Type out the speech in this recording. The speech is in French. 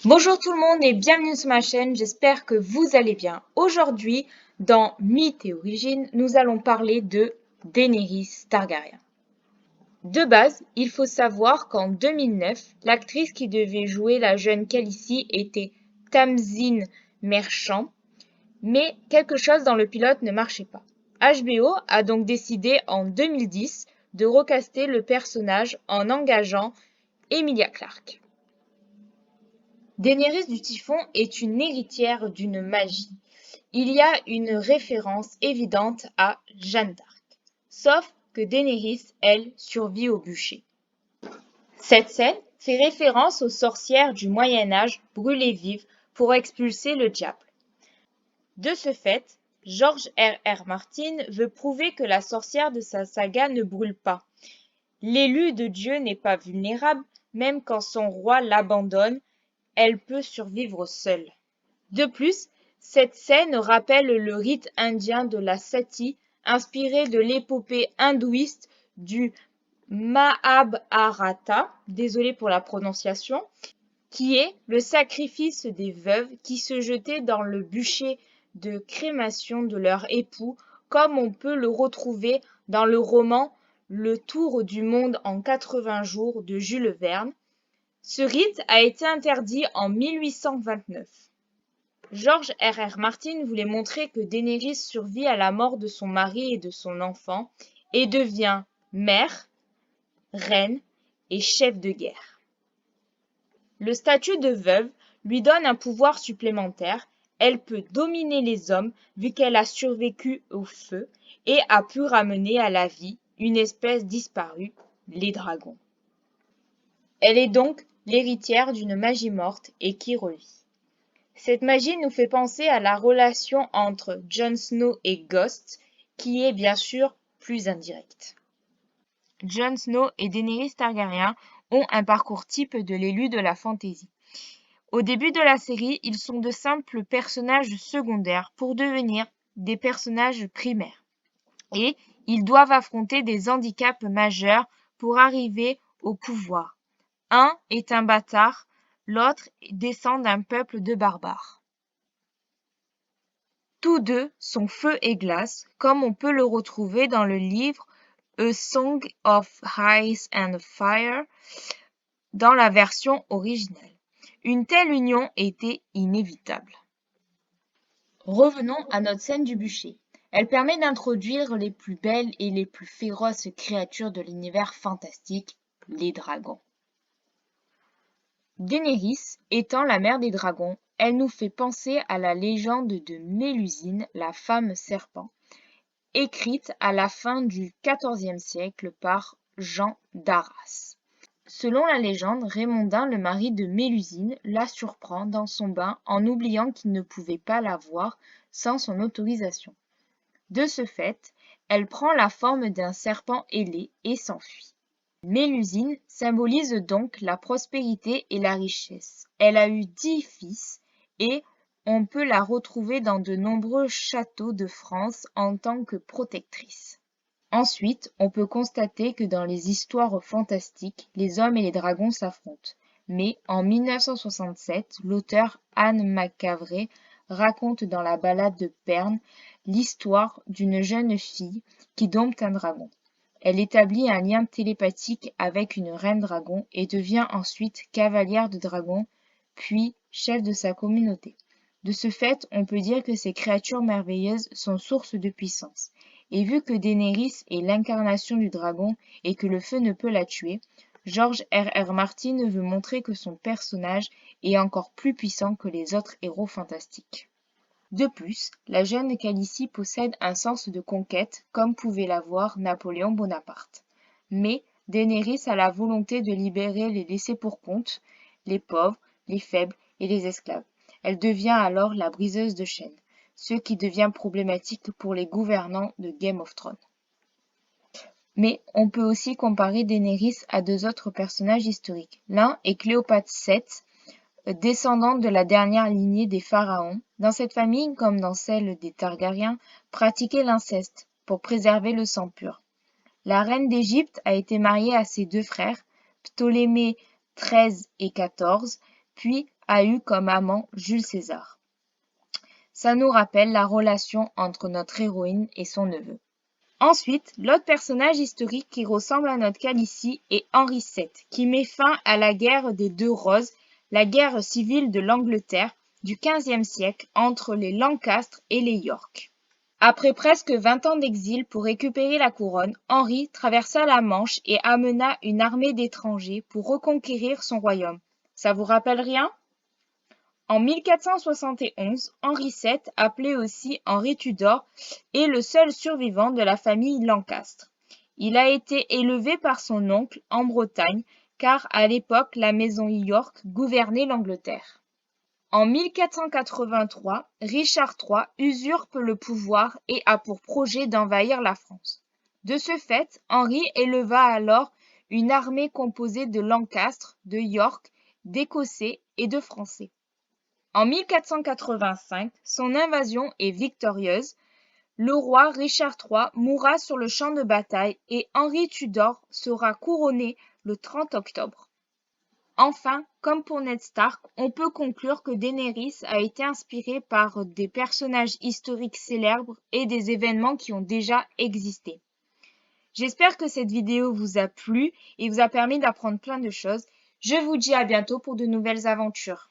Bonjour tout le monde et bienvenue sur ma chaîne, j'espère que vous allez bien. Aujourd'hui, dans Mythes et Origines, nous allons parler de Daenerys Targaryen. De base, il faut savoir qu'en 2009, l'actrice qui devait jouer la jeune Khaleesi était Tamzin Merchant, mais quelque chose dans le pilote ne marchait pas. HBO a donc décidé en 2010 de recaster le personnage en engageant Emilia Clarke. Daenerys du Typhon est une héritière d'une magie. Il y a une référence évidente à Jeanne d'Arc. Sauf que Daenerys, elle, survit au bûcher. Cette scène fait référence aux sorcières du Moyen Âge brûlées vives pour expulser le diable. De ce fait, George R.R. Martin veut prouver que la sorcière de sa saga ne brûle pas. L'élu de Dieu n'est pas vulnérable, même quand son roi l'abandonne, elle peut survivre seule. De plus, cette scène rappelle le rite indien de la sati, inspiré de l'épopée hindouiste du Mahabharata, désolé pour la prononciation, qui est le sacrifice des veuves qui se jetaient dans le bûcher de crémation de leur époux, comme on peut le retrouver dans le roman Le Tour du monde en 80 jours de Jules Verne. Ce rite a été interdit en 1829. George R.R. Martin voulait montrer que Daenerys survit à la mort de son mari et de son enfant et devient mère, reine et chef de guerre. Le statut de veuve lui donne un pouvoir supplémentaire. Elle peut dominer les hommes vu qu'elle a survécu au feu et a pu ramener à la vie une espèce disparue, les dragons. Elle est donc l'héritière d'une magie morte et qui revit. Cette magie nous fait penser à la relation entre Jon Snow et Ghost, qui est bien sûr plus indirecte. Jon Snow et Daenerys Targaryen ont un parcours type de l'élu de la fantasy. Au début de la série, ils sont de simples personnages secondaires pour devenir des personnages primaires. Et ils doivent affronter des handicaps majeurs pour arriver au pouvoir. Un est un bâtard, l'autre descend d'un peuple de barbares. Tous deux sont feu et glace, comme on peut le retrouver dans le livre A Song of Ice and Fire dans la version originale. Une telle union était inévitable. Revenons à notre scène du bûcher. Elle permet d'introduire les plus belles et les plus féroces créatures de l'univers fantastique, les dragons. Daenerys étant la mère des dragons, elle nous fait penser à la légende de Mélusine, la femme serpent, écrite à la fin du XIVe siècle par Jean d'Arras. Selon la légende, Raymondin, le mari de Mélusine, la surprend dans son bain en oubliant qu'il ne pouvait pas la voir sans son autorisation. De ce fait, elle prend la forme d'un serpent ailé et s'enfuit. Mélusine symbolise donc la prospérité et la richesse. Elle a eu 10 fils et on peut la retrouver dans de nombreux châteaux de France en tant que protectrice. Ensuite, on peut constater que dans les histoires fantastiques, les hommes et les dragons s'affrontent. Mais en 1967, l'auteur Anne McCavray raconte dans la ballade de Perne l'histoire d'une jeune fille qui dompte un dragon. Elle établit un lien télépathique avec une reine dragon et devient ensuite cavalière de dragon, puis chef de sa communauté. De ce fait, on peut dire que ces créatures merveilleuses sont source de puissance. Et vu que Daenerys est l'incarnation du dragon et que le feu ne peut la tuer, George R.R. Martin veut montrer que son personnage est encore plus puissant que les autres héros fantastiques. De plus, la jeune Khaleesi possède un sens de conquête comme pouvait l'avoir Napoléon Bonaparte. Mais Daenerys a la volonté de libérer les laissés pour compte, les pauvres, les faibles et les esclaves. Elle devient alors la briseuse de chaînes, ce qui devient problématique pour les gouvernants de Game of Thrones. Mais on peut aussi comparer Daenerys à deux autres personnages historiques. L'un est Cléopâtre VII, descendante de la dernière lignée des pharaons. Dans cette famille, comme dans celle des Targaryens, pratiquait l'inceste pour préserver le sang pur. La reine d'Égypte a été mariée à ses deux frères, Ptolémée XIII et XIV, puis a eu comme amant Jules César. Ça nous rappelle la relation entre notre héroïne et son neveu. Ensuite, l'autre personnage historique qui ressemble à notre Khaleesi est Henri VII, qui met fin à la guerre des Deux Roses, la guerre civile de l'Angleterre du XVe siècle entre les Lancastre et les York. Après presque 20 ans d'exil pour récupérer la couronne, Henri traversa la Manche et amena une armée d'étrangers pour reconquérir son royaume. Ça vous rappelle rien? En 1471, Henri VII, appelé aussi Henri Tudor, est le seul survivant de la famille Lancastre. Il a été élevé par son oncle en Bretagne, car à l'époque la maison York gouvernait l'Angleterre. En 1483, Richard III usurpe le pouvoir et a pour projet d'envahir la France. De ce fait, Henri éleva alors une armée composée de Lancastre, de York, d'Écossais et de Français. En 1485, son invasion est victorieuse. Le roi Richard III mourra sur le champ de bataille et Henri Tudor sera couronné le 30 octobre. Enfin, comme pour Ned Stark, on peut conclure que Daenerys a été inspirée par des personnages historiques célèbres et des événements qui ont déjà existé. J'espère que cette vidéo vous a plu et vous a permis d'apprendre plein de choses. Je vous dis à bientôt pour de nouvelles aventures.